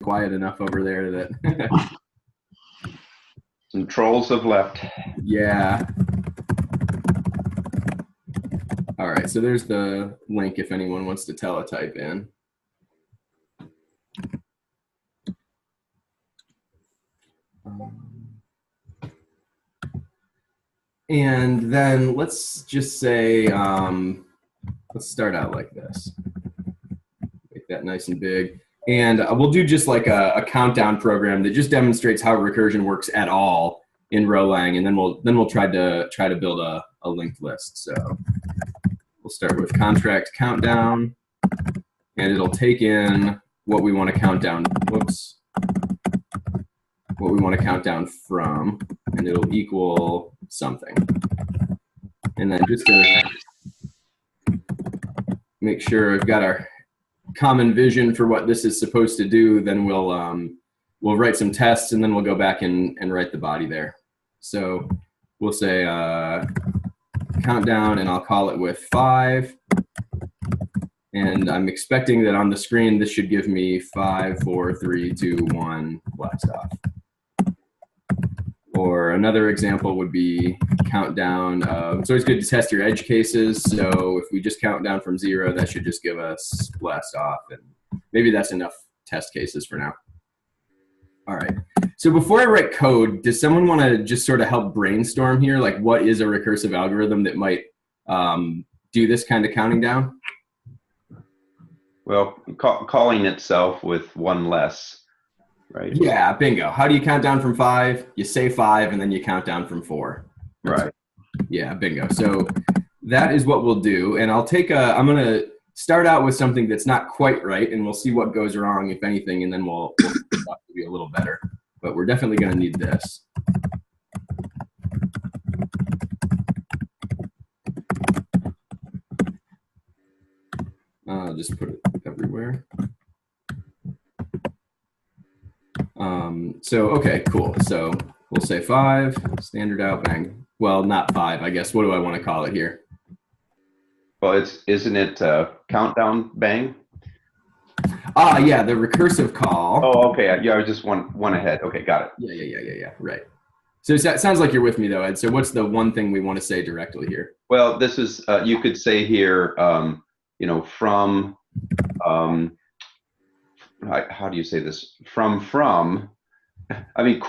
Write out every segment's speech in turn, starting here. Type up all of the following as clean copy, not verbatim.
quiet enough over there that some trolls have left. Yeah. All right, so there's the link if anyone wants to teletype in. And then let's just say, let's start out like this. Make that nice and big. And we'll do just like a countdown program that just demonstrates how recursion works at all in rholang, and then we'll try to build a linked list. So we'll start with contract countdown, and it'll take in what we want to count down. Whoops. What we want to count down from, and it'll equal something. And then just to make sure I've got our common vision for what this is supposed to do, then we'll write some tests, and then we'll go back and write the body there. So we'll say countdown, and I'll call it with 5. And I'm expecting that on the screen, this should give me 5, 4, 3, 2, 1, blast off. Or another example would be countdown. It's always good to test your edge cases. So if we just count down from 0, that should just give us blast off. And maybe that's enough test cases for now. All right. So before I write code, does someone want to just sort of help brainstorm here? Like, what is a recursive algorithm that might do this kind of counting down? Well, calling itself with 1 less. Right. Yeah, bingo. How do you count down from 5? You say 5, and then you count down from 4. Right. Yeah, bingo. So that is what we'll do. And I'm going to start out with something that's not quite right, and we'll see what goes wrong, if anything, and then we'll be a little better. But we're definitely going to need this. I'll just put it everywhere. So, okay, cool. So we'll say 5, standard out, bang. Well, not 5, I guess. What do I want to call it here? Well, isn't it countdown bang? Yeah, the recursive call. Oh, okay. Yeah, I was just one ahead. Okay, got it. Yeah. Right. So it sounds like you're with me, though, Ed. So what's the one thing we want to say directly here? Well, this is, you could say here, you know, from, how do you say this? From, I mean,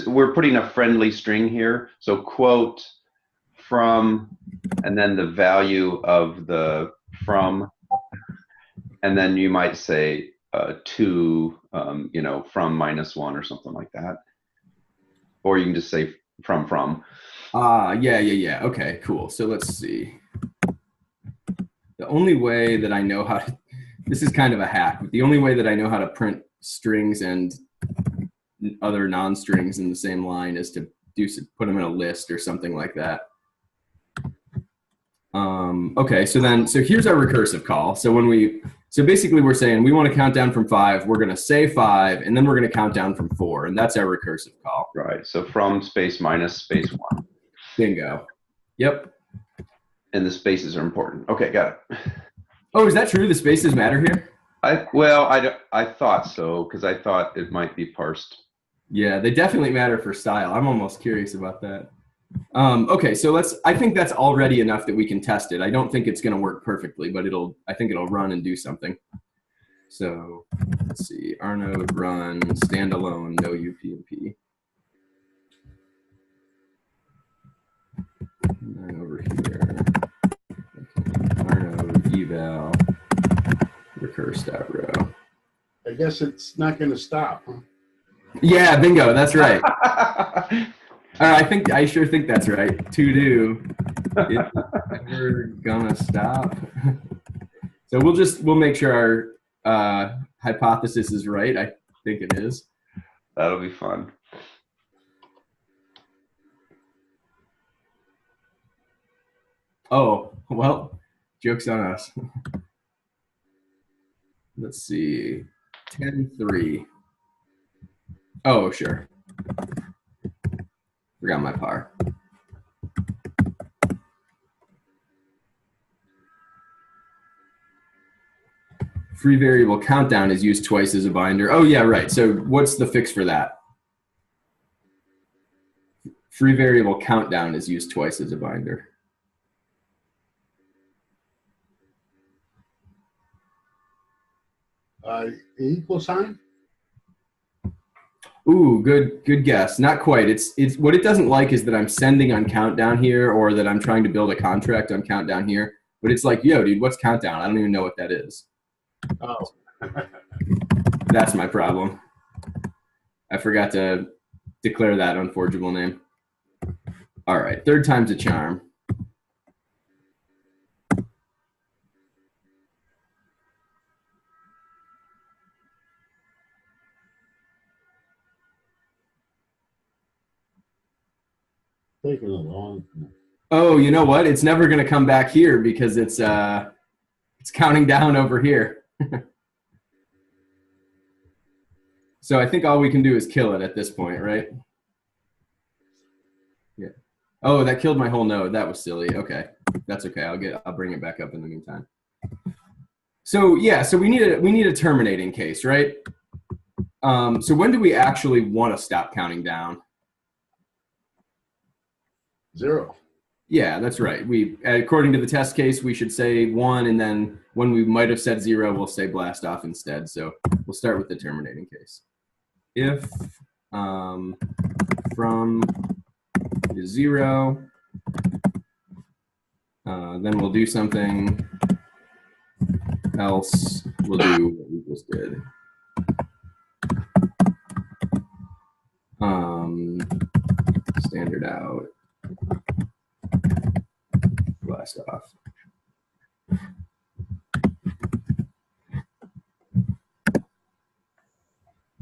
we're putting a friendly string here. So quote from, and then the value of the from, and then you might say to, you know, from -1 or something like that. Or you can just say from. Yeah. Okay, cool. So let's see. The only way that I know how to, this is kind of a hack, but the only way that I know how to print strings and other non-strings in the same line is to put them in a list or something like that. Okay, so here's our recursive call. So basically we're saying we want to count down from 5. We're going to say 5, and then we're going to count down from 4, and that's our recursive call. Right. So from space minus space 1. Bingo. Yep. And the spaces are important. Okay, got it. Oh, is that true? The spaces matter here? I thought so, because I thought it might be parsed. Yeah, they definitely matter for style. I'm almost curious about that. Okay, so I think that's already enough that we can test it. I don't think it's going to work perfectly, but I think it'll run and do something. So let's see, rnode run standalone, no UPnP. And then over here, rnode eval recurse.row. I guess it's not going to stop, huh? Yeah, bingo, that's right. I sure think that's right. To do. It's never gonna stop. So we'll make sure our hypothesis is right. I think it is. That'll be fun. Oh, well, joke's on us. Let's see. 10-3. Oh, sure. Forgot my par. free variable countdown is used twice as a binder. Oh yeah, right. So what's the fix for that? Free variable countdown is used twice as a binder. Equal sign? Ooh, good guess. Not quite. It's what it doesn't like is that I'm sending on countdown here, or that I'm trying to build a contract on countdown here. But it's like, yo, dude, what's countdown? I don't even know what that is. Oh. That's my problem. I forgot to declare that unforgeable name. All right, third time's a charm. Taking a long time. Oh, you know what? It's never going to come back here because it's counting down over here. So I think all we can do is kill it at this point, right? Yeah. Oh, that killed my whole node. That was silly. Okay, that's okay. I'll bring it back up in the meantime. So yeah, so we need a terminating case, right? So when do we actually want to stop counting down? 0. Yeah, that's right. According to the test case, we should say 1, and then when we might have said 0, we'll say blast off instead. So we'll start with the terminating case. If from is 0, then we'll do something else. We'll do what we just did. Standard out. Blast off.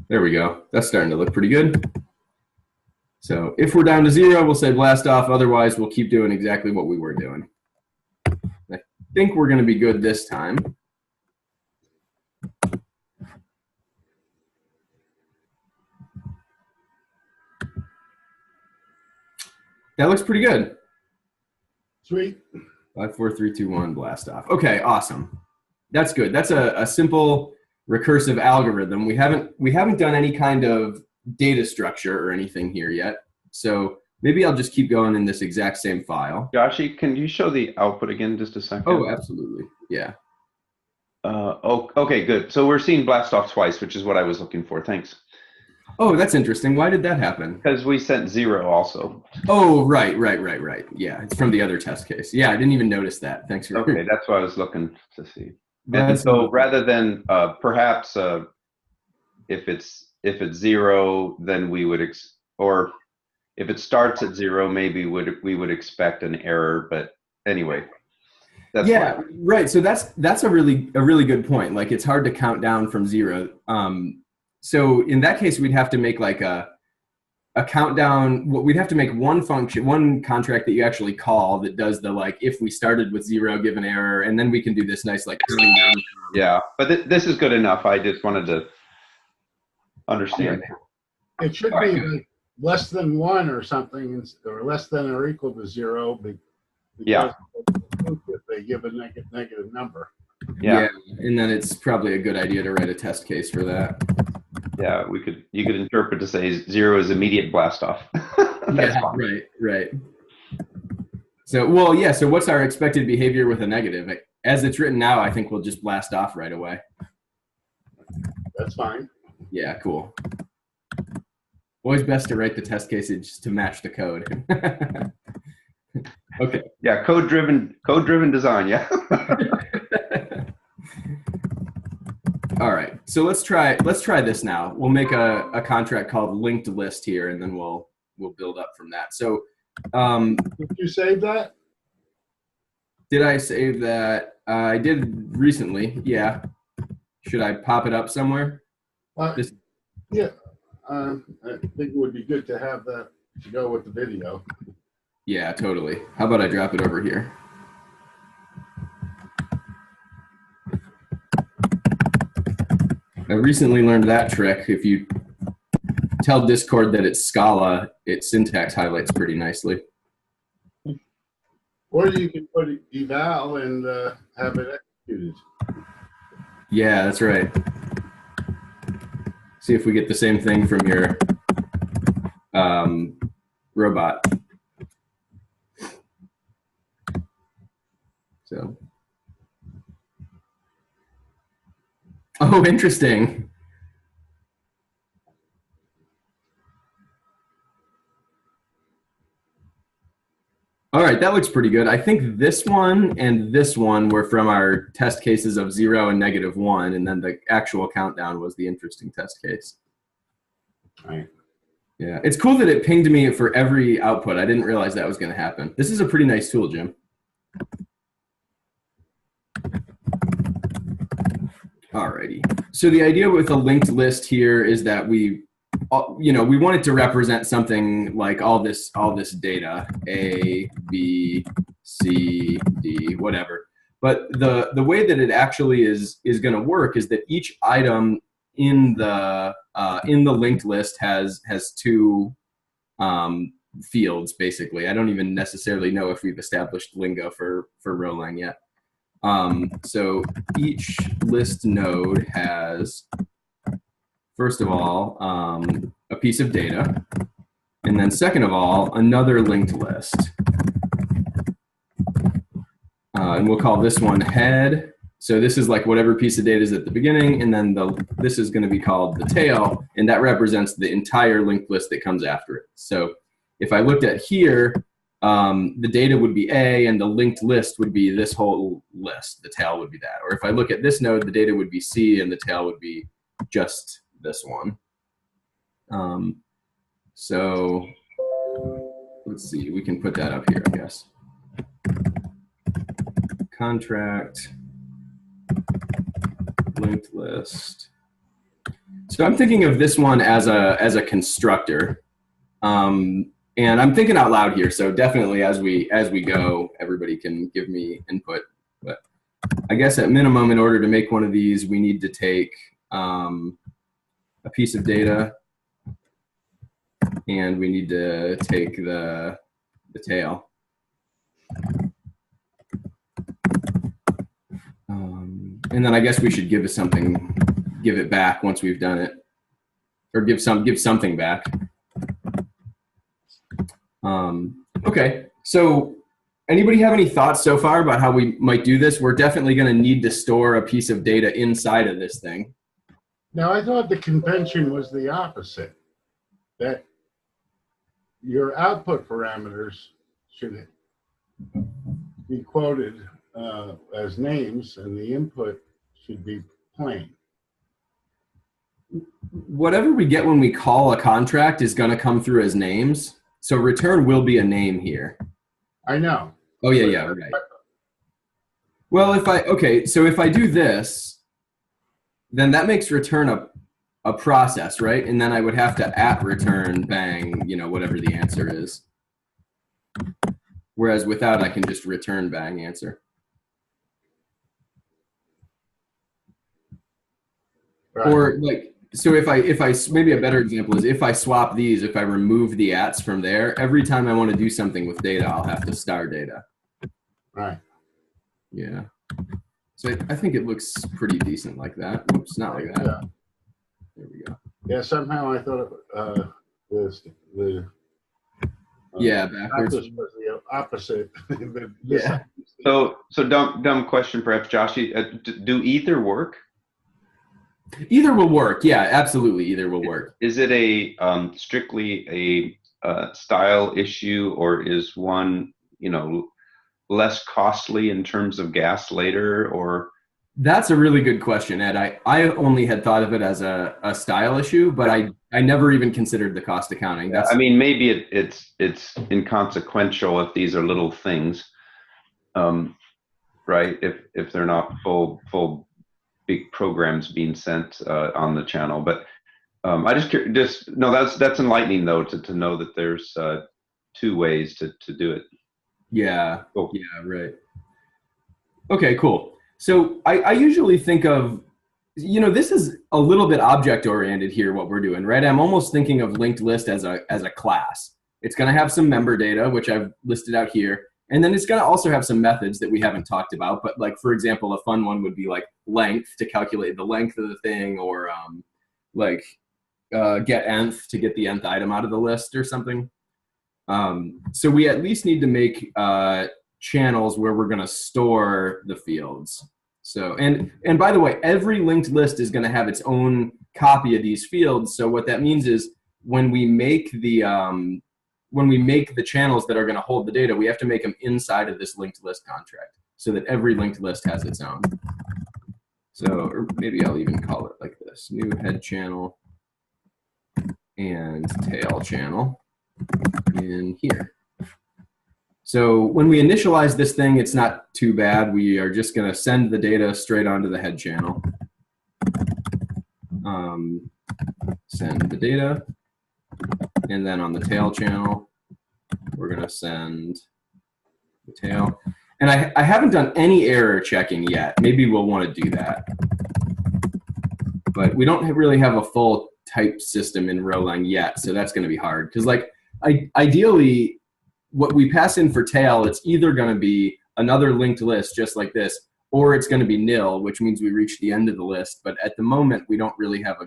There we go. That's starting to look pretty good. So if we're down to 0, we'll say blast off. Otherwise, we'll keep doing exactly what we were doing. I think we're going to be good this time. That looks pretty good. Sweet. 5, 4, 3, 2, 1, blast off. Okay, awesome. That's good. That's a simple recursive algorithm. We haven't done any kind of data structure or anything here yet. So maybe I'll just keep going in this exact same file. Joshy, can you show the output again just a second? Oh, absolutely. Yeah. Okay, good. So we're seeing blast off twice, which is what I was looking for. Thanks. Oh, that's interesting. Why did that happen? Because we sent 0 also. Oh, right. Yeah, it's from the other test case. Yeah, I didn't even notice that. Thanks for. Okay, that's what I was looking to see. And so rather than perhaps if it's 0, then we would or if it starts at 0, maybe we would expect an error. But anyway, that's yeah, fine. Right. So that's a really good point. Like it's hard to count down from 0. So in that case, we'd have to make like a countdown. We'd have to make one function, one contract that you actually call that does the like if we started with 0, give an error, and then we can do this nice like counting down. Yeah, but this is good enough. I just wanted to understand. It should be like less than 1 or something, or less than or equal to 0. Yeah. If they give a negative number. Yeah, and then it's probably a good idea to write a test case for that. Yeah, you could interpret to say 0 is immediate blast off. That's fine. Right. So, well, yeah, so what's our expected behavior with a negative? As it's written now, I think we'll just blast off right away. That's fine. Yeah, cool. Always best to write the test cases to match the code. Okay. Yeah, code-driven design, yeah. All right, so let's try this now. We'll make a contract called linked list here, and then we'll build up from that. So, did you save that? Did I save that? I did recently. Yeah. Should I pop it up somewhere? Yeah. I think it would be good to have that to go with the video. Yeah, totally. How about I drop it over here? I recently learned that trick. If you tell Discord that it's Scala, its syntax highlights pretty nicely. Or you can put eval and have it executed. Yeah, that's right. See if we get the same thing from your robot. So, oh, interesting. All right, that looks pretty good. I think this one and this one were from our test cases of 0 and -1, and then the actual countdown was the interesting test case. Right. Yeah, it's cool that it pinged me for every output. I didn't realize that was going to happen. This is a pretty nice tool, Jim. Alrighty. So the idea with a linked list here is that we want it to represent something like all this data, A, B, C, D, whatever. But the way that it actually is going to work is that each item in the linked list has two fields, basically. I don't even necessarily know if we've established lingo for rholang yet. So each list node has, first of all, a piece of data, and then second of all, another linked list. And we'll call this one head. So this is like whatever piece of data is at the beginning, and then this is going to be called the tail, and that represents the entire linked list that comes after it. So if I looked at here, the data would be A, and the linked list would be this whole list. The tail would be that. Or if I look at this node, the data would be C, and the tail would be just this one. So let's see. We can put that up here, I guess. Contract, linked list. So I'm thinking of this one as a constructor. And I'm thinking out loud here, so definitely as we go, everybody can give me input. But I guess at minimum, in order to make one of these, we need to take a piece of data, and we need to take the tail. And then I guess we should give it back once we've done it, or give something back. Okay, so anybody have any thoughts so far about how we might do this? We're definitely going to need to store a piece of data inside of this thing. Now, I thought the convention was the opposite, that your output parameters should be quoted as names, and the input should be plain. Whatever we get when we call a contract is going to come through as names. So return will be a name here. I know. Oh, yeah, right. Well, if I do this, then that makes return a process, right? And then I would have to @return bang, whatever the answer is. Whereas without, I can just return bang answer. Right. Or so if I maybe a better example is if I swap these, if I remove the ats from there, every time I want to do something with data, I'll have to star data. Right. Yeah. So I think it looks pretty decent like that. Oops, not like that. Yeah. There we go. Yeah, somehow I thought Yeah, backwards. was the opposite. Yeah. So dumb question perhaps, Joshy. Do either work? Either will work. Yeah, absolutely. Either will work. Is it a strictly a style issue, or is one less costly in terms of gas later? Or that's a really good question, Ed. I only had thought of it as a style issue, but I never even considered the cost accounting. I mean, maybe it's inconsequential if these are little things, right? If they're not full big programs being sent on the channel. But I that's enlightening though to know that there's two ways to do it. Yeah. Cool. Yeah. Right. Okay. Cool. So I usually think of, this is a little bit object oriented here, what we're doing, right? I'm almost thinking of linked list as a class. It's going to have some member data, which I've listed out here. And then it's going to also have some methods that we haven't talked about. But like, for example, a fun one would be like length to calculate the length of the thing, or like get nth to get the nth item out of the list or something. So we at least need to make channels where we're going to store the fields. So, and by the way, every linked list is going to have its own copy of these fields. So what that means is when we make the channels that are going to hold the data, we have to make them inside of this linked list contract so that every linked list has its own. So, or maybe I'll even call it like this: new head channel and tail channel in here. So when we initialize this thing, it's not too bad. We are just going to send the data straight onto the head channel. Send the data. And then on the tail channel, we're going to send the tail. And I haven't done any error checking yet. Maybe we'll want to do that. But we don't really have a full type system in rholang yet, so that's going to be hard. Because like ideally, what we pass in for tail, it's either going to be another linked list just like this, or it's going to be nil, which means we reach the end of the list. But at the moment, we don't really have a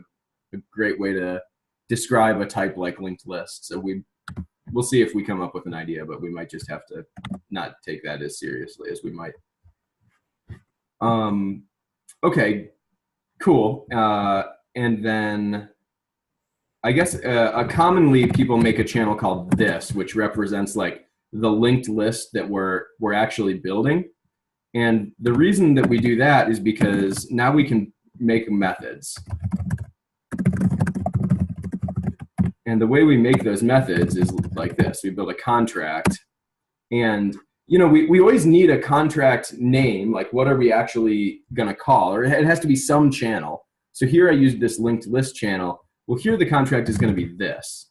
great way to describe a type like linked list. So we'll see if we come up with an idea, but we might just have to not take that as seriously as we might. Okay, cool. And then I guess commonly people make a channel called this, which represents like the linked list that we're actually building. And the reason that we do that is because now we can make methods. And the way we make those methods is like this. We build a contract, and you know, we always need a contract name, like what are we actually going to call, or it has to be some channel. So here I used this linked list channel. Well, here the contract is going to be this.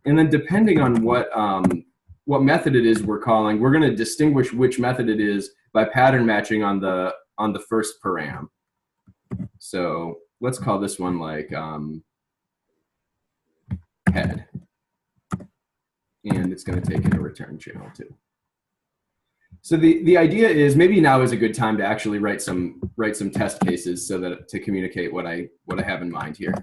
And then depending on what method it is we're calling, we're going to distinguish which method it is by pattern matching on the first param. So let's call this one like head. And it's going to take in a return channel too. So the idea is maybe now is a good time to actually write some test cases so that to communicate what I have in mind here.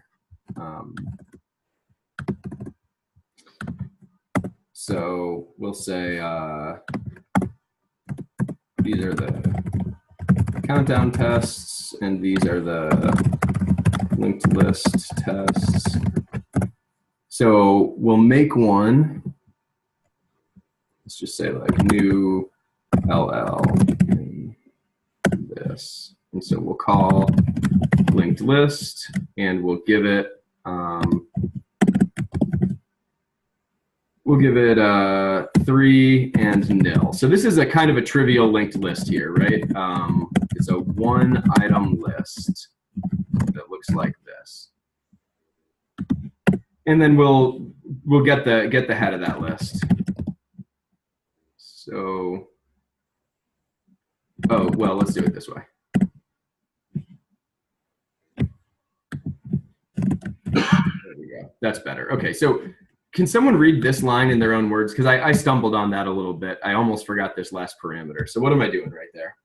So we'll say these are the countdown tests, and these are the linked list tests. So we'll make one. Let's just say like new LL in this. And so we'll call linked list, and we'll give it 3 and nil. So this is a kind of a trivial linked list here, right? It's a one item list that looks like this. And then we'll get the head of that list. So, oh, well, let's do it this way. There we go. That's better. Okay, so can someone read this line in their own words? Because I stumbled on that a little bit. I almost forgot this last parameter. So what am I doing right there?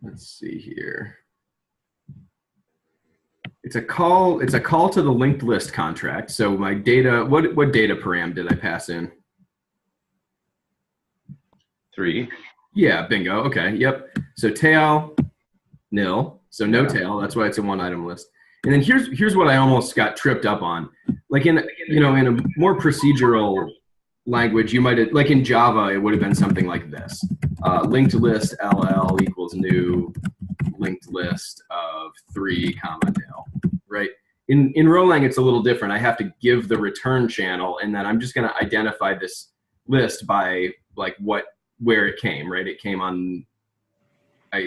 Let's see here. It's a call to the linked list contract. So my data, what data param did I pass in? 3. Yeah, bingo. Okay, yep. So tail, nil. So no tail. That's why it's a one item list. And then here's what I almost got tripped up on. Like in a more procedural language, you might have, like in Java, it would have been something like this: linked list LL equals new linked list of 3, nil. Right? In rholang, it's a little different. I have to give the return channel, and then I'm just going to identify this list by like where it came. Right? It came on.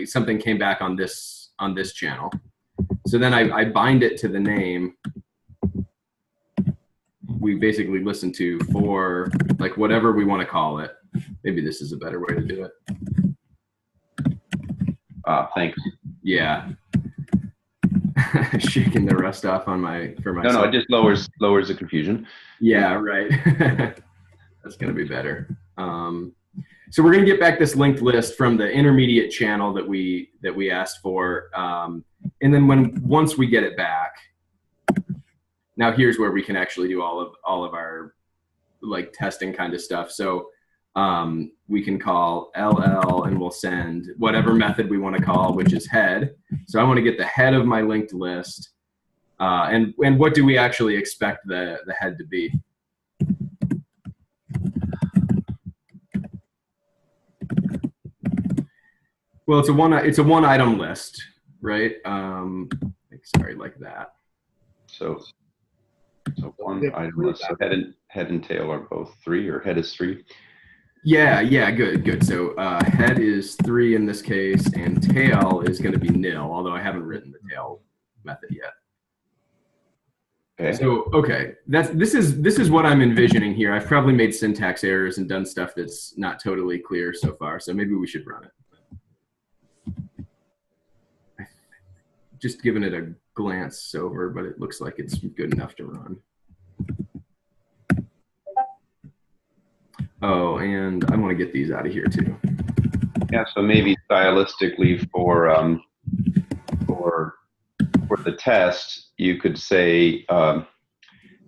Something came back on this channel. So then I bind it to the name. We basically listen to for like whatever we want to call it. Maybe this is a better way to do it. Thanks. Yeah. shaking the rust off on for myself. No, it just lowers the confusion. Yeah, right. That's going to be better. So we're going to get back this linked list from the intermediate channel that we asked for, and then once we get it back, now here's where we can actually do all of our like testing kind of stuff. So we can call LL and we'll send whatever method we want to call, which is head. So I want to get the head of my linked list, and what do we actually expect the head to be? Well, it's a one item list, right? Sorry, like that. So one item list. So head and tail are both 3, or head is 3. Yeah, good. So head is 3 in this case, and tail is going to be nil. Although I haven't written the tail method yet. Okay. So this is what I'm envisioning here. I've probably made syntax errors and done stuff that's not totally clear so far. So maybe we should run it. Just giving it a glance over, but it looks like it's good enough to run. Oh, and I want to get these out of here too. Yeah, so maybe stylistically for the test, you could say,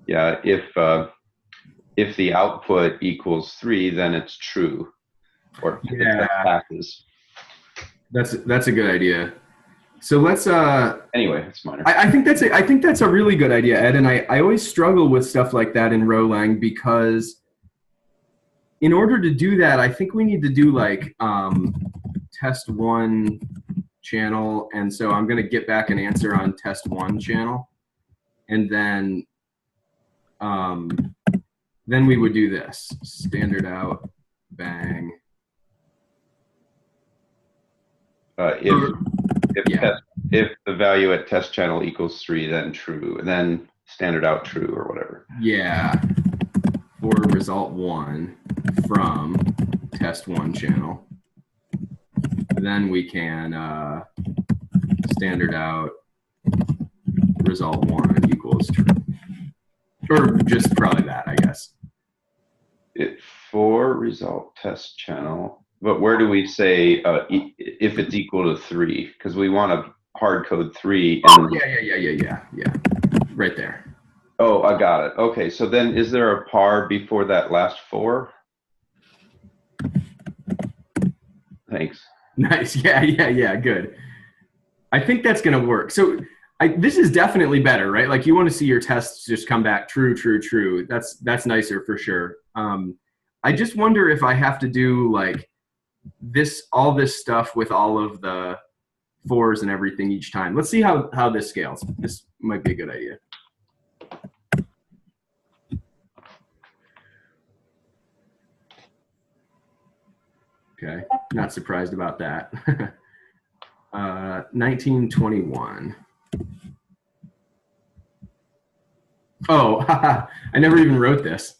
yeah, if the output equals 3, then it's true, or if the test passes. That's a good idea. So let's anyway, it's minor. I think that's a really good idea, Ed, and I always struggle with stuff like that in rholang, because in order to do that, I think we need to do like test 1 channel, and so I'm going to get back an answer on test 1 channel, and then we would do this standard out, bang. If the value at test channel equals 3, then true, and then standard out true or whatever. Yeah, for result 1 from test 1 channel. Then we can standard out result 1 equals true, or just probably that, I guess. For result test channel, but where do we say if it's equal to 3? Because we want to hard code 3. Oh, yeah, right there. Oh, I got it. Okay, so then is there a par before that last 4? Thanks. Nice. Yeah, good. I think that's going to work. So this is definitely better, right? Like you want to see your tests just come back true. That's nicer for sure. I just wonder if I have to do like all this stuff with all of the 4s and everything each time. Let's see how this scales. This might be a good idea. Okay, not surprised about that. 1921. Oh, I never even wrote this.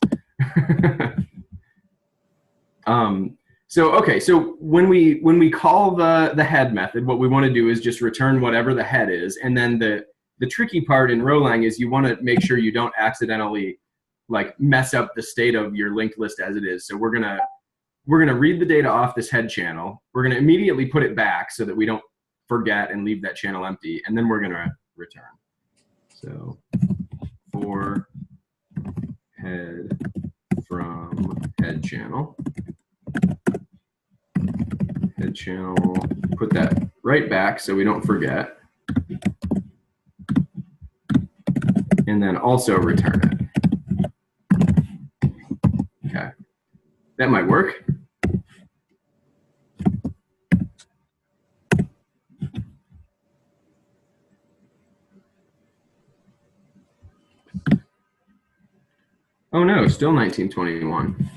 So when we call the head method, what we want to do is just return whatever the head is, and then the tricky part in rholang is you want to make sure you don't accidentally like mess up the state of your linked list as it is. So we're gonna read the data off this head channel. We're gonna immediately put it back so that we don't forget and leave that channel empty, and then we're gonna return. So for head from head channel, put that right back so we don't forget, and then also return it. Okay, that might work. Oh no, still 1921.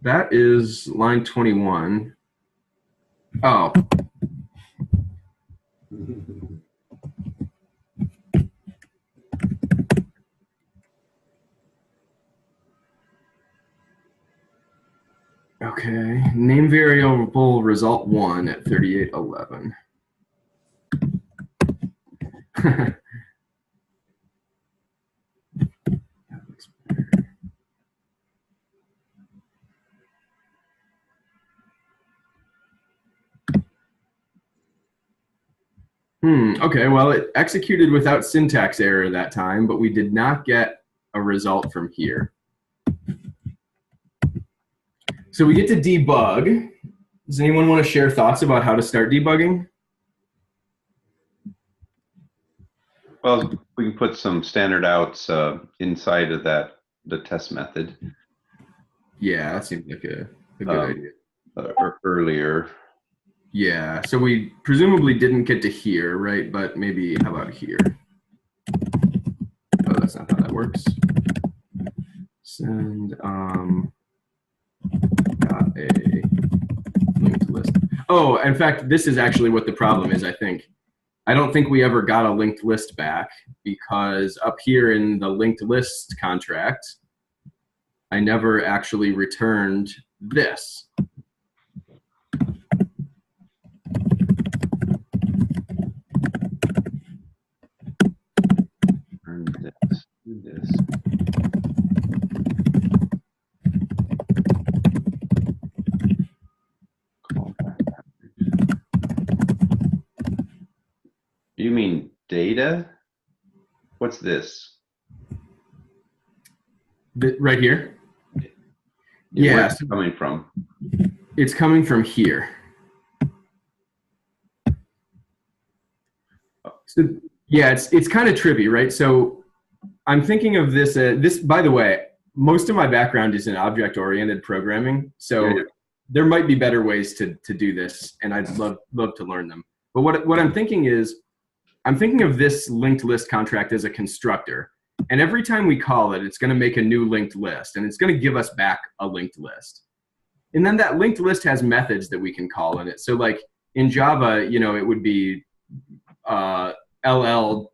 That is line 21. Oh. pull result 1 at 3811. Okay, well, it executed without syntax error that time, but we did not get a result from here. So we get to debug. Does anyone want to share thoughts about how to start debugging? Well, we can put some standard outs inside of the test method. Yeah, that seems like a good idea. Earlier. Yeah, so we presumably didn't get to here, right? But maybe, how about here? Oh, that's not how that works. Send got a linked list. Oh, in fact, this is actually what the problem is, I think. I don't think we ever got a linked list back because up here in the linked list contract, I never actually returned this. This. You mean data? What's this? Right here? Yeah. Yeah. Where's it coming from? It's coming from here. So, yeah, it's kind of trippy, right? So I'm thinking of this, by the way, most of my background is in object-oriented programming. So Yeah. There might be better ways to do this, and I'd love to learn them. But what I'm thinking is, I'm thinking of this linked list contract as a constructor. And every time we call it, it's going to make a new linked list, and it's going to give us back a linked list. And then that linked list has methods that we can call in it. So like in Java, you know, it would be ll.head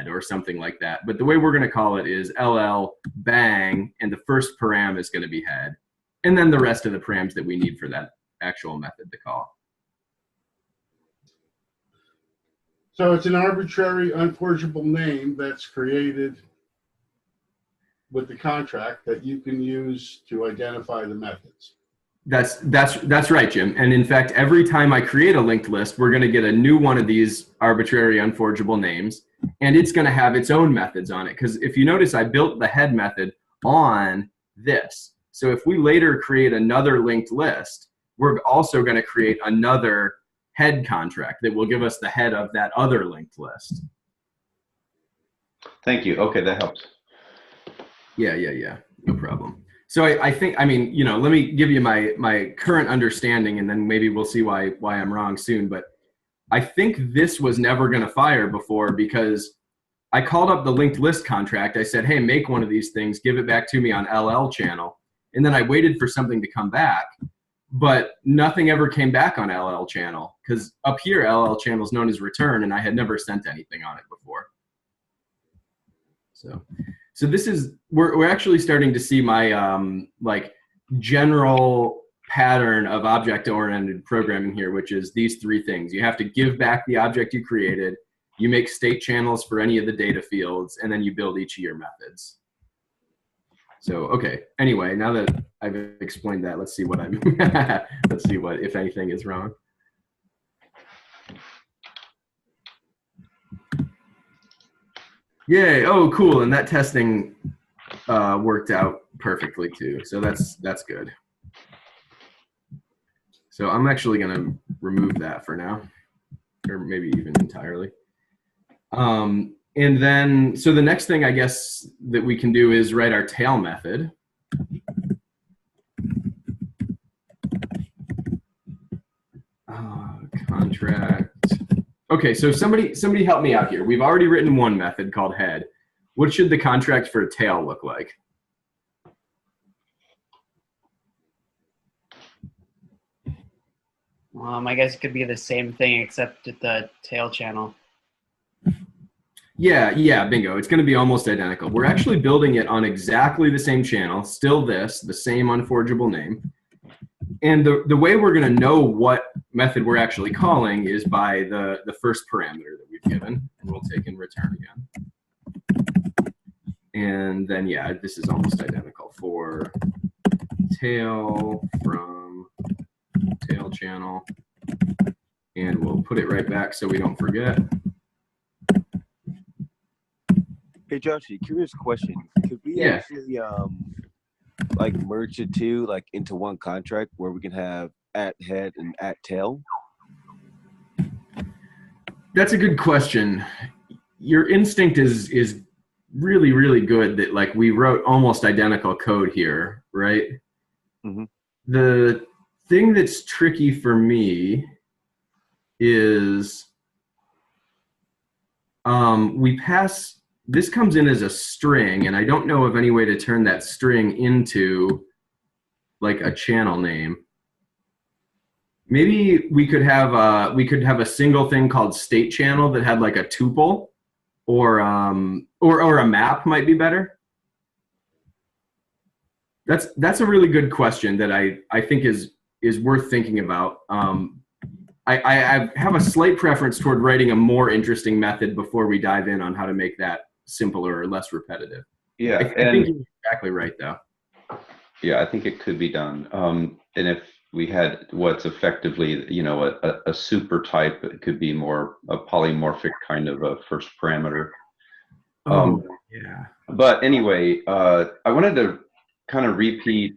or something like that. But the way we're going to call it is ll bang, and the first param is going to be head. And then the rest of the params that we need for that actual method to call. So it's an arbitrary, unforgeable name that's created with the contract that you can use to identify the methods. That's right, Jim. And in fact, every time I create a linked list, we're going to get a new one of these arbitrary, unforgeable names, and it's going to have its own methods on it. Because if you notice, I built the head method on this. So if we later create another linked list, we're also going to create another head contract that will give us the head of that other linked list. Thank you. Okay, that helps. Yeah. No problem. So I think, I mean, you know, let me give you my current understanding, and then maybe we'll see why I'm wrong soon. But I think this was never going to fire before because I called up the linked list contract. I said, hey, make one of these things, give it back to me on LL channel. And then I waited for something to come back, but nothing ever came back on LL channel because up here, LL channel is known as return, and I had never sent anything on it before. So this is, we're actually starting to see my like general pattern of object-oriented programming here, which is these three things. You have to give back the object you created, you make state channels for any of the data fields, and then you build each of your methods. So, okay, anyway, now that I've explained that, let's see what I'm, let's see what, if anything is wrong. Yay, oh, cool, and that testing worked out perfectly too, so that's good. So I'm actually gonna remove that for now, or maybe even entirely. And then, so the next thing I guess that we can do is write our tail method. Contract. Okay, so somebody help me out here. We've already written one method called head. What should the contract for tail look like? I guess it could be the same thing except at the tail channel. Yeah, bingo. It's going to be almost identical. We're actually building it on exactly the same channel, still this, the same unforgeable name. And the way we're going to know what method we're actually calling is by the first parameter that we've given. And we'll take in return again. And then, yeah, this is almost identical for tail from tail channel. And we'll put it right back so we don't forget. Hey Joshy, curious question. Could we Yeah. actually like merge the two like into one contract where we can have at head and at tail? That's a good question. Your instinct is really, really good that like we wrote almost identical code here, right? Mm-hmm. The thing that's tricky for me is this comes in as a string, and I don't know of any way to turn that string into like a channel name. Maybe we could have a single thing called state channel that had like a tuple, or a map might be better. That's a really good question that I think is worth thinking about. I have a slight preference toward writing a more interesting method before we dive in on how to make that simpler or less repetitive. Yeah, I think you're exactly right, though. Yeah, I think it could be done. And if we had what's effectively, a super type, it could be more a polymorphic kind of a first parameter. Yeah. But anyway, I wanted to kind of repeat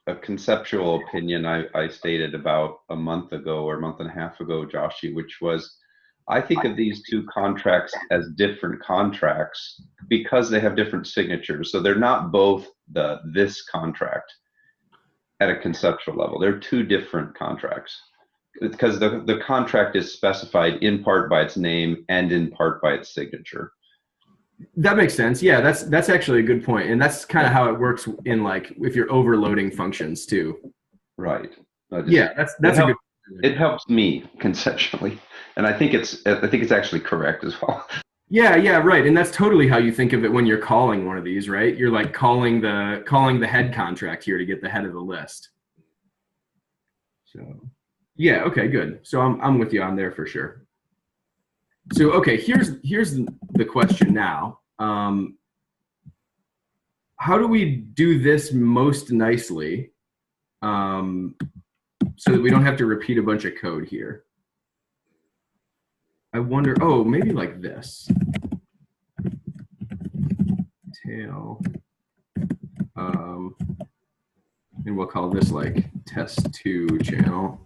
a conceptual opinion I stated about a month ago or a month and a half ago, Joshy, which was, I think of these two contracts as different contracts because they have different signatures. So they're not both this contract at a conceptual level. They're two different contracts because the contract is specified in part by its name and in part by its signature. That makes sense. Yeah, that's actually a good point, and that's kind of how it works in like if you're overloading functions too. Right. Yeah, that's a good. It helps me conceptually, and I think it's actually correct as well. Yeah, right, and that's totally how you think of it when you're calling one of these, right? You're like calling the head contract here to get the head of the list. So, yeah, okay, good. So I'm with you on there for sure. So okay, here's the question now. How do we do this most nicely so that we don't have to repeat a bunch of code here? I wonder, maybe like this. Tail. And we'll call this like test2 channel.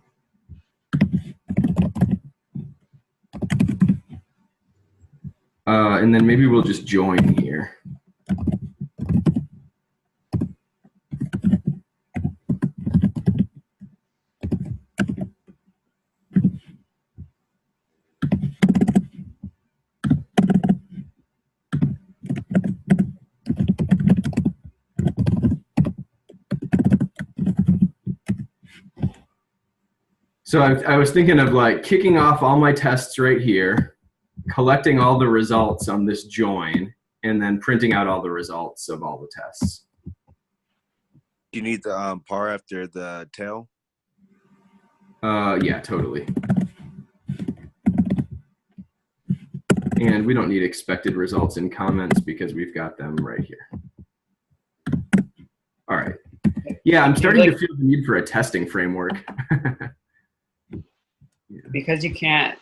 And then maybe we'll just join here. So I was thinking of like kicking off all my tests right here, collecting all the results on this join, and then printing out all the results of all the tests. Do you need the par after the tail? Yeah, totally. And we don't need expected results in comments because we've got them right here. All right. Yeah, I'm starting to feel the need for a testing framework. Because you can't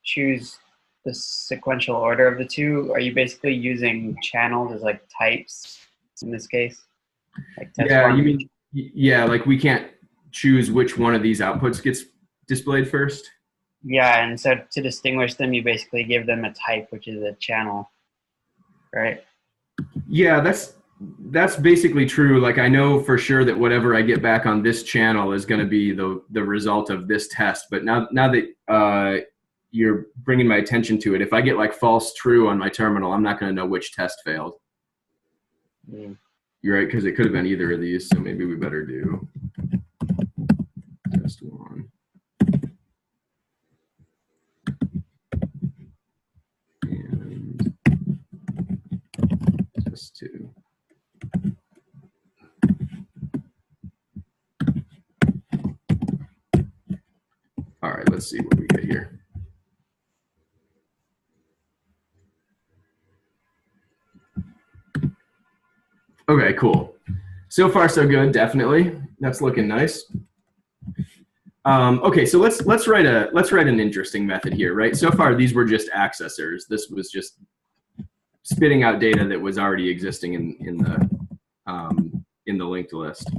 choose the sequential order of the two, are you basically using channels as like types in this case? Like test Yeah, one? you mean, yeah, like we can't choose which one of these outputs gets displayed first? Yeah, and so to distinguish them, you basically give them a type, which is a channel, right? Yeah, that's basically true. Like I know for sure that whatever I get back on this channel is going to be the result of this test. But now that you're bringing my attention to it, if I get like false true on my terminal, I'm not going to know which test failed. Mm. You're right, because it could have been either of these. So maybe we better do test one. And test two. let's see what we get here. Okay, cool. So far, so good. Definitely, that's looking nice. Okay, so let's write an interesting method here, right? So far, these were just accessors. This was just spitting out data that was already existing in the linked list.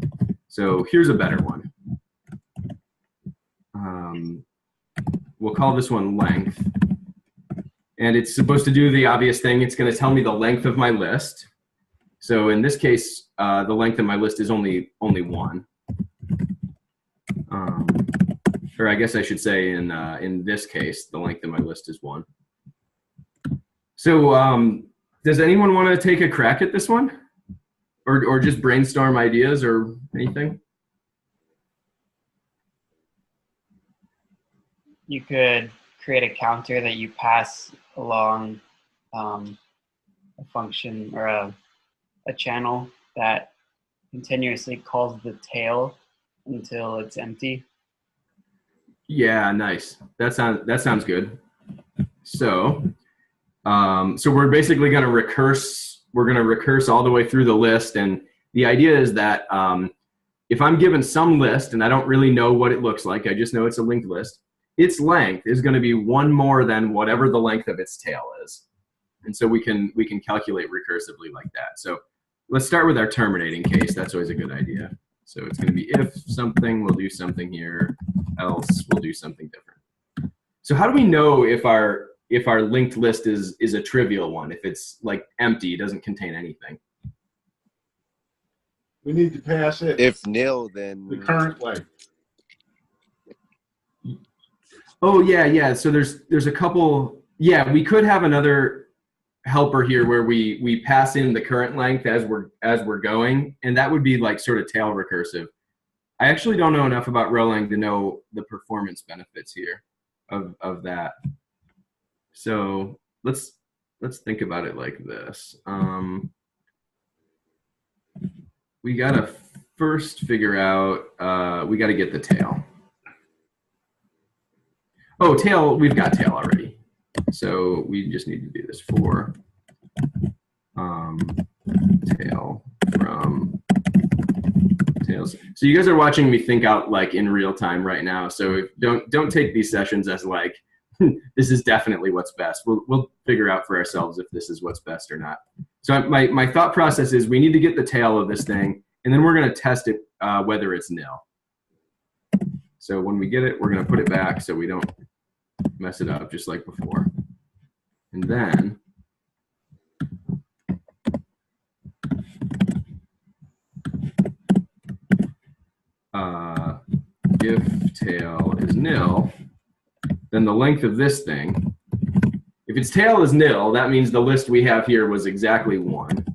So here's a better one. We'll call this one length, and it's supposed to do the obvious thing. It's going to tell me the length of my list. So in this case, the length of my list is only one. Or I guess I should say in this case, the length of my list is 1. So does anyone want to take a crack at this one? Or just brainstorm ideas or anything? You could create a counter that you pass along a function or a channel that continuously calls the tail until it's empty. Yeah, nice. That sounds good. So we're basically going to recurse. We're going to recurse all the way through the list, and the idea is that if I'm given some list and I don't really know what it looks like, I just know it's a linked list. Its length is going to be 1 more than whatever the length of its tail is, and so we can calculate recursively like that. So let's start with our terminating case. That's always a good idea. So it's going to be if something, we'll do something here, else we'll do something different. So how do we know if our linked list is a trivial one, if it's like empty, doesn't contain anything? We need to pass it. If nil, then The current length. Oh yeah. So there's a couple. Yeah, we could have another helper here where we pass in the current length as we're going, and that would be like sort of tail recursive. I actually don't know enough about rholang to know the performance benefits here of that. So let's think about it like this. We gotta first figure out. We gotta get the tail. Oh, tail. We've got tail already. So we just need to do this for tail from tails. So you guys are watching me think out like in real time right now. So don't take these sessions as like this is definitely what's best. We'll figure out for ourselves if this is what's best or not. So my thought process is we need to get the tail of this thing, and then we're going to test it whether it's nil. So when we get it, we're going to put it back so we don't mess it up just like before. And then if tail is nil, then the length of this thing, if its tail is nil, that means the list we have here was exactly 1.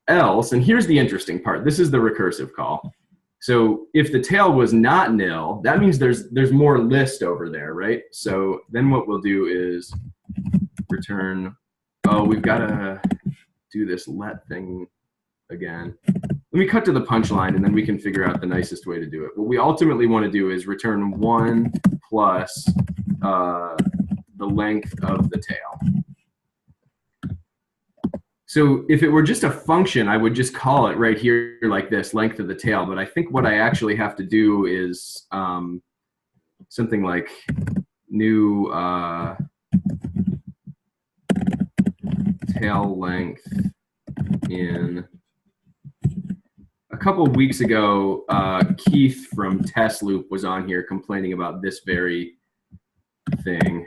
Else, and here's the interesting part, this is the recursive call. So if the tail was not nil, that means there's more list over there, right? So then what we'll do is return, oh, we've got to do this let thing again. Let me cut to the punchline, and then we can figure out the nicest way to do it. What we ultimately want to do is return 1 plus the length of the tail. So if it were just a function, I would just call it right here like this, length of the tail. But I think what I actually have to do is something like new tail length in. A couple of weeks ago, Keith from Test Loop was on here complaining about this very thing.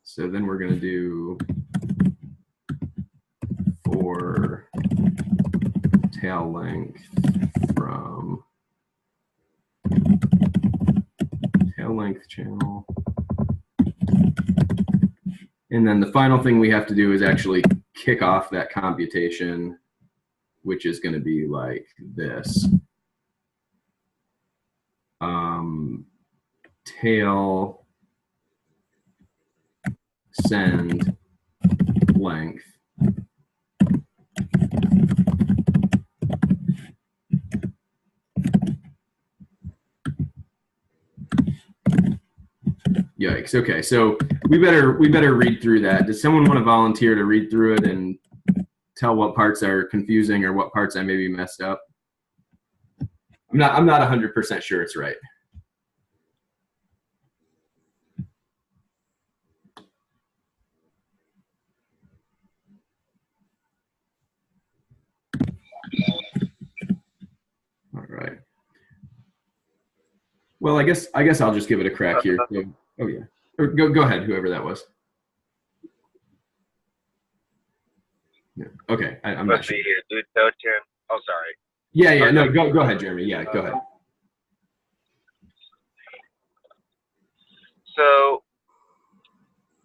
So then we're going to do for tail length from tail length channel. And then the final thing we have to do is actually kick off that computation, which is going to be like this. Tail send length. Yikes. Okay, so we better read through that. Does someone want to volunteer to read through it and tell what parts are confusing or what parts I maybe messed up? I'm not 100% sure it's right. All right. Well, I guess I'll just give it a crack here. So, oh yeah. Or go ahead, whoever that was. Yeah. Okay, I'm not sure. Oh, sorry. Yeah. No, go ahead, Jeremy. Yeah, go ahead. So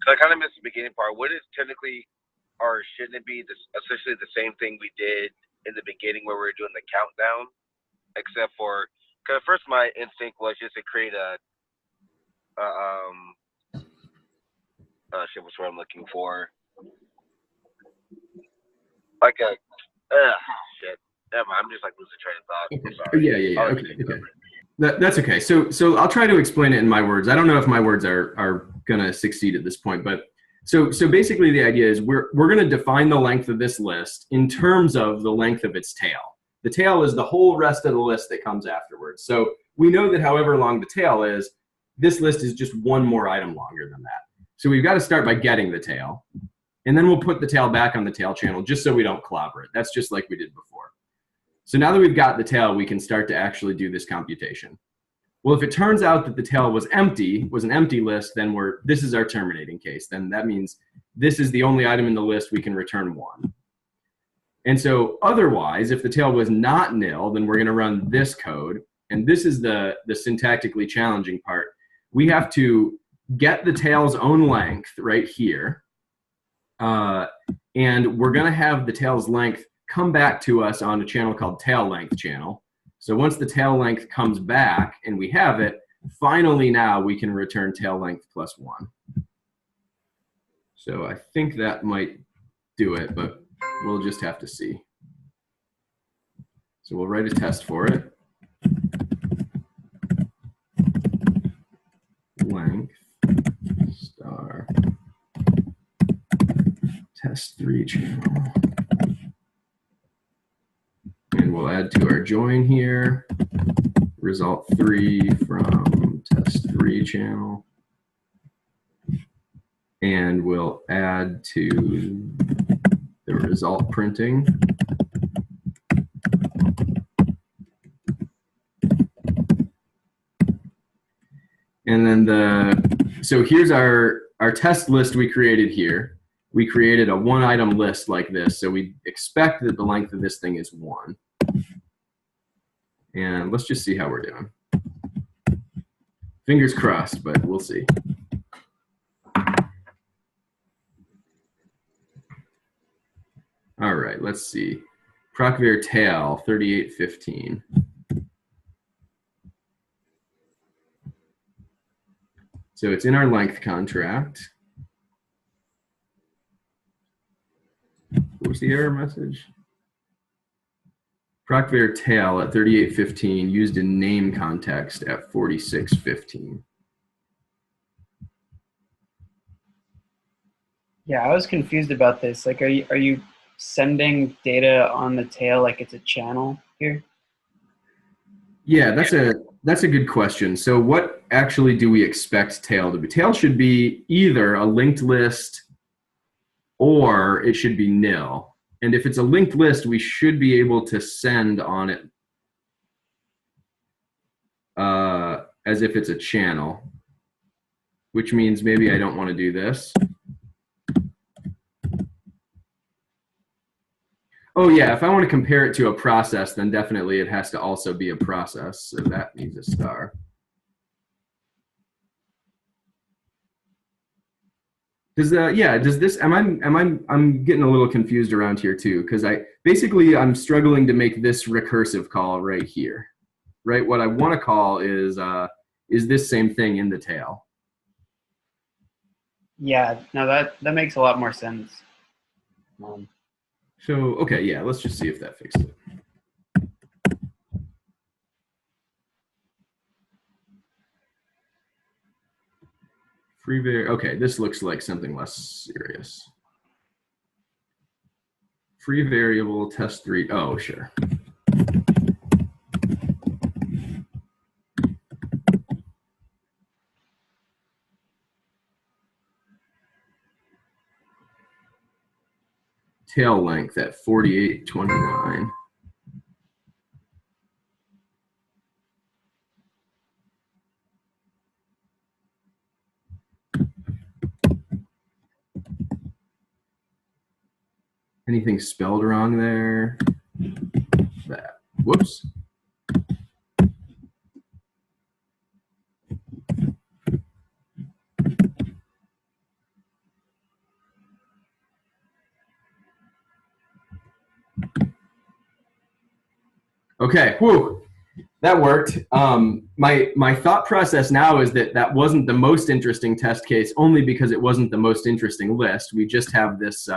I kind of missed the beginning part. What is technically, or shouldn't it be essentially the same thing we did in the beginning where we were doing the countdown, except for, because first my instinct was just to create shit, what's what I'm looking for? Like a, shit. Never mind, I'm just like losing train of thought. Okay. I'm sorry. Yeah. Okay. That's okay. So I'll try to explain it in my words. I don't know if my words are gonna succeed at this point, but so basically the idea is we're gonna define the length of this list in terms of the length of its tail. The tail is the whole rest of the list that comes afterwards. So we know that however long the tail is, this list is just one more item longer than that. So we've got to start by getting the tail, and then we'll put the tail back on the tail channel just so we don't clobber it. That's just like we did before. So now that we've got the tail, we can start to actually do this computation. Well, if it turns out that the tail was an empty list, then this is our terminating case. Then that means this is the only item in the list we can return 1. And so otherwise, if the tail was not nil, then we're going to run this code. And this is the syntactically challenging part. We have to get the tail's own length right here. And we're going to have the tail's length come back to us on a channel called tail length channel. So once the tail length comes back and we have it, finally now we can return tail length plus 1. So I think that might do it, but we'll just have to see. So we'll write a test for it. Length star test 3 channel. And we'll add to our join here, result 3 from test 3 channel. And we'll add to the result printing. And then so here's our test list we created here. We created a 1-item list like this. So we expect that the length of this thing is 1. And let's just see how we're doing. Fingers crossed, but we'll see. All right, let's see. Procvar tail 3815. So it's in our length contract. What was the error message? Procvar tail at 3815 used in name context at 4615. Yeah, I was confused about this. Like, are you sending data on the tail like it's a channel here? Yeah, that's a good question. So what actually do we expect tail to be? Tail should be either a linked list or it should be nil. And if it's a linked list, we should be able to send on it as if it's a channel, which means maybe I don't want to do this. Oh yeah, if I want to compare it to a process, then definitely it has to also be a process. So that needs a star. Does this I'm getting a little confused around here too, because I'm struggling to make this recursive call right here. Right? What I want to call is this same thing in the tail. Yeah, no, that makes a lot more sense. So okay, yeah, let's just see if that fixed it. Okay, this looks like something less serious. Free variable test 3. Oh, sure. Tail length at 4829. Anything spelled wrong there? That. Whoops. Okay, whew, that worked. My thought process now is that that wasn't the most interesting test case only because it wasn't the most interesting list. We just have this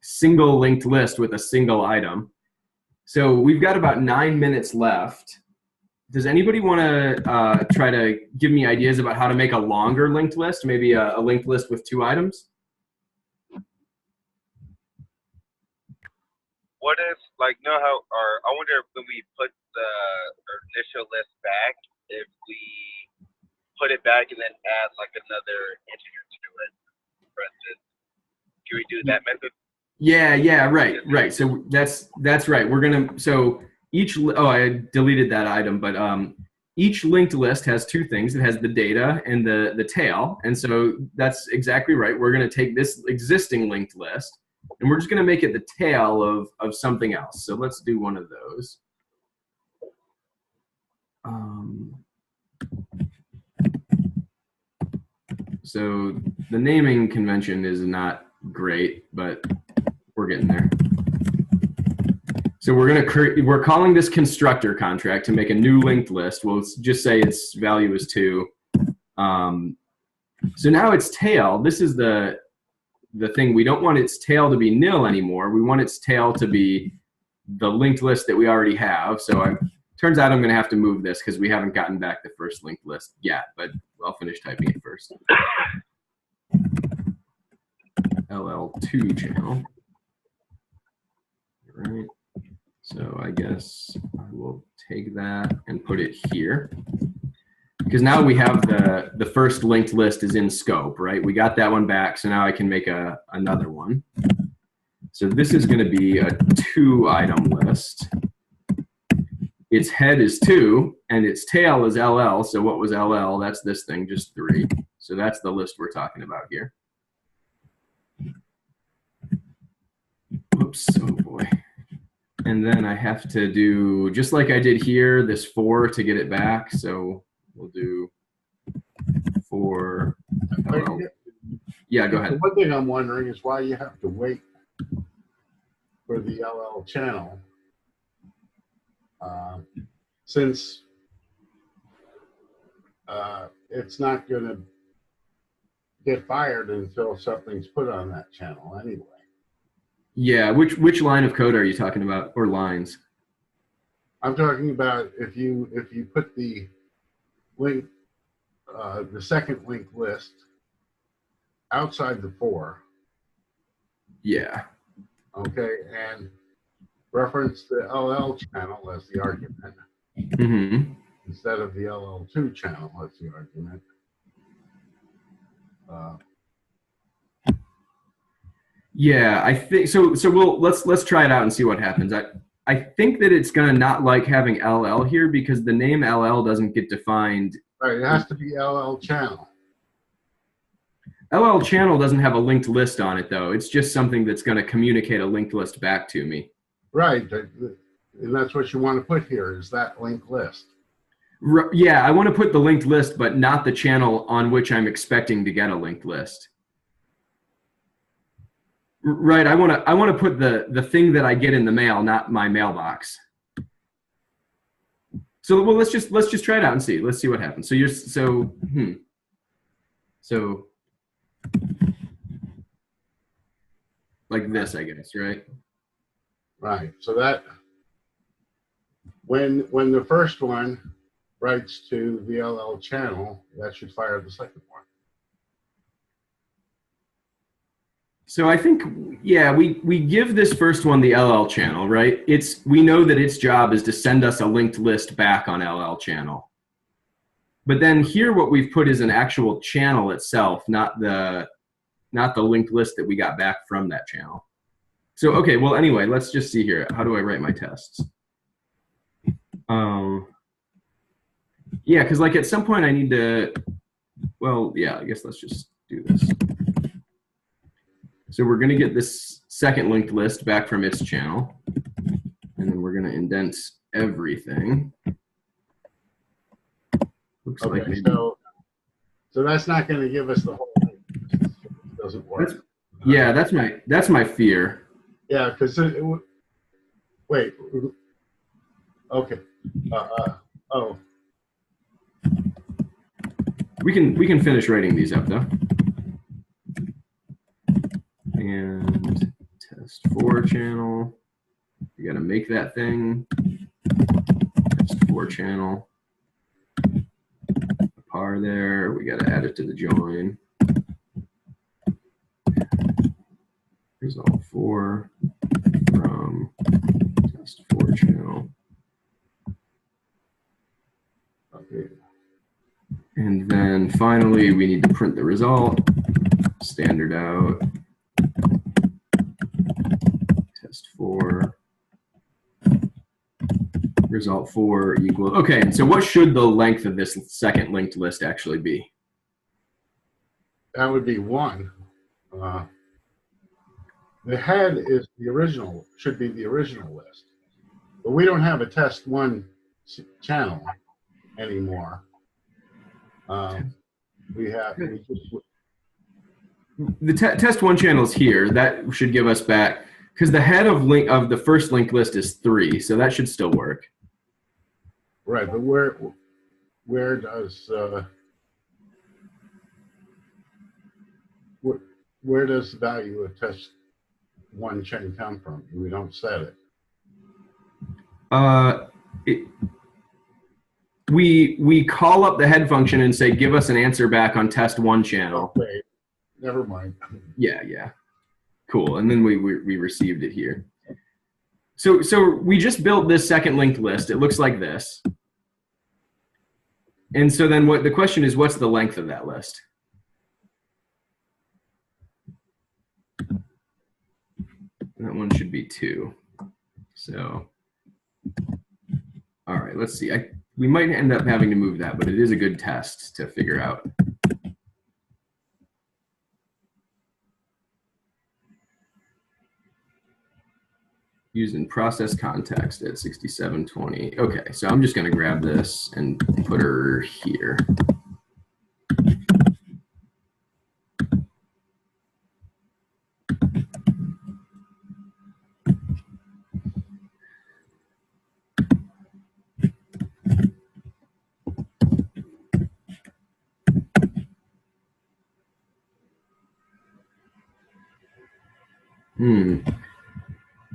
single linked list with a single item. So we've got about 9 minutes left. Does anybody want to try to give me ideas about how to make a longer linked list, maybe a linked list with 2 items? What if, like, know how, or I wonder if when we put the initial list back, if we put it back and then add like another integer to it, for instance, can we do that method? Yeah, right. So that's right. We're gonna, so each, oh, I deleted that item, but each linked list has 2 things. It has the data and the tail, and so that's exactly right. We're gonna take this existing linked list, and we're just going to make it the tail of something else. So let's do one of those. So the naming convention is not great, but we're getting there. So we're calling this constructor contract to make a new linked list. We'll just say its value is 2. So now its tail, this is the thing. We don't want its tail to be nil anymore. We want its tail to be the linked list that we already have. So turns out I'm going to have to move this because we haven't gotten back the first linked list yet, but I'll finish typing it first. LL2 channel. All right. So I guess I will take that and put it here. Because now we have the first linked list is in scope, right? We got that one back, so now I can make another one. So this is going to be a 2-item list. Its head is 2, and its tail is LL. So what was LL? That's this thing, just 3. So that's the list we're talking about here. Oops, oh boy. And then I have to do, just like I did here, this 4 to get it back. So we'll do 4. Yeah, go ahead. One thing I'm wondering is why you have to wait for the LL channel, since it's not going to get fired until something's put on that channel anyway. Yeah, which line of code are you talking about, or lines? I'm talking about if you put the link, the second linked list outside the 4. Yeah. Okay, and reference the LL channel as the argument instead of the LL2 channel as the argument. Yeah, I think so. So let's try it out and see what happens. I think that it's gonna not like having LL here because the name LL doesn't get defined. Right, it has to be LL channel. LL channel doesn't have a linked list on it though. It's just something that's gonna communicate a linked list back to me. Right, and that's what you want to put here is that linked list. Yeah, I want to put the linked list, but not the channel on which I'm expecting to get a linked list. Right, I want to put the thing that I get in the mail, not my mailbox. So well, let's just try it out and see. Let's see what happens. So so like this, I guess, right? Right. So that when the first one writes to the LL channel, that should fire the second one. So I think, yeah, we give this first one the LL channel, right? We know that its job is to send us a linked list back on LL channel. But then here what we've put is an actual channel itself, not the linked list that we got back from that channel. So, okay, well, anyway, let's just see here. How do I write my tests? Yeah, because like at some point I need to, well, yeah, I guess let's just do this. So we're going to get this second linked list back from its channel, and then we're going to indent everything. Looks Okay, like maybe. So that's not going to give us the whole thing. It doesn't work. Yeah, that's my fear. Yeah, because wait. Okay. Oh. We can finish writing these up though. And test 4 channel. You got to make that thing. Test 4 channel. Par there. We got to add it to the join. Result 4 from test 4 channel. Okay. And then finally, we need to print the result. Standard out. Test 4. Result 4 equal. Okay, so what should the length of this second linked list actually be? That would be 1. The head is the original, should be the original list. But we don't have a test 1 channel anymore. The test 1 channel is here. That should give us back, because the head of the first linked list is 3, so that should still work. Right, but where does where does the value of test 1 chain come from? We don't set it. We call up the head function and say, give us an answer back on test 1 channel. Oh, wait, never mind. Yeah. Cool, and then we received it here. So we just built this second linked list. It looks like this. And so then the question is, what's the length of that list? That one should be 2. So, all right, let's see. We might end up having to move that, but it is a good test to figure out. Used in process context at 6720. Okay, so I'm just going to grab this and put her here.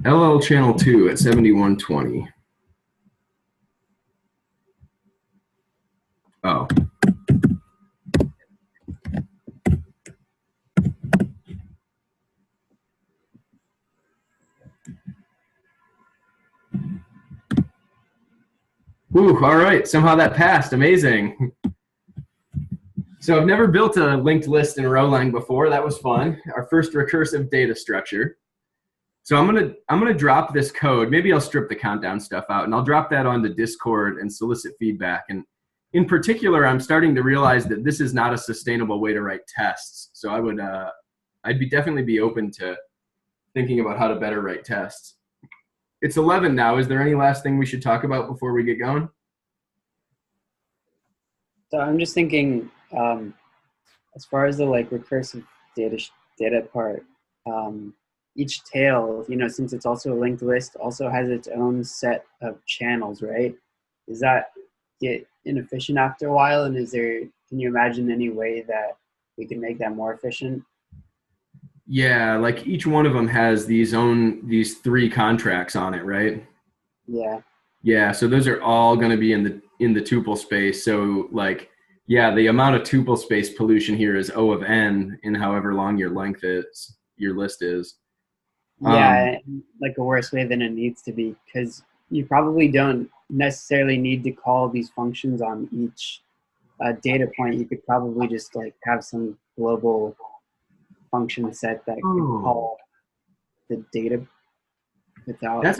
LL channel 2 at 7120. Oh. Ooh, all right. Somehow that passed. Amazing. So I've never built a linked list in rholang before. That was fun. Our first recursive data structure. So I'm gonna drop this code. Maybe I'll strip the countdown stuff out, and I'll drop that onto Discord and solicit feedback. And in particular, I'm starting to realize that this is not a sustainable way to write tests. So I'd definitely be open to thinking about how to better write tests. It's 11 now. Is there any last thing we should talk about before we get going? So I'm just thinking, as far as the recursive data part, each tail, since it's also a linked list, also has its own set of channels, right? Does that get inefficient after a while? And can you imagine any way that we can make that more efficient? Yeah, like each one of them has these 3 contracts on it, right? Yeah. Yeah, so those are all going to be in the tuple space. So the amount of tuple space pollution here is O of n in however long your length is. your list is. Yeah, like a worse way than it needs to be, because you probably don't necessarily need to call these functions on each data point. You could probably just like have some global function set that could call the data without that's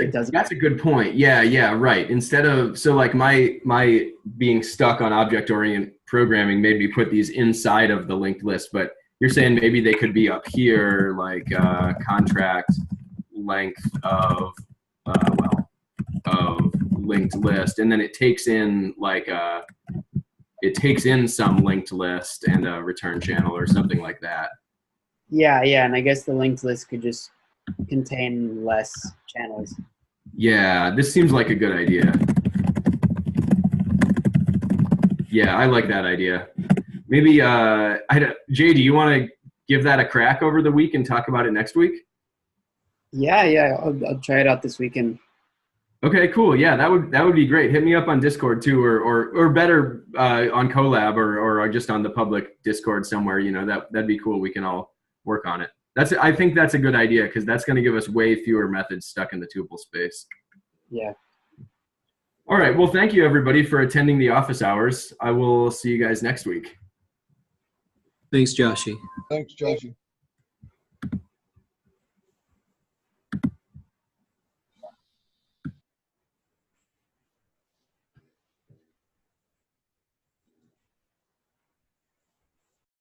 a good point. Yeah, right. Instead of, so like my being stuck on object-oriented programming made me put these inside of the linked list, but you're saying maybe they could be up here, like contract length of of linked list, and then it takes in like some linked list and a return channel or something like that. Yeah, and I guess the linked list could just contain less channels. Yeah, this seems like a good idea. Yeah, I like that idea. Maybe, Jay, do you want to give that a crack over the week and talk about it next week? Yeah, I'll try it out this weekend. Okay, cool. Yeah, that would be great. Hit me up on Discord too, or better on CoLab or just on the public Discord somewhere. You know, that'd be cool. We can all work on it. I think that's a good idea, because that's going to give us way fewer methods stuck in the tuple space. Yeah. All right. Well, thank you everybody for attending the office hours. I will see you guys next week. Thanks, Joshy. Thanks, Joshy.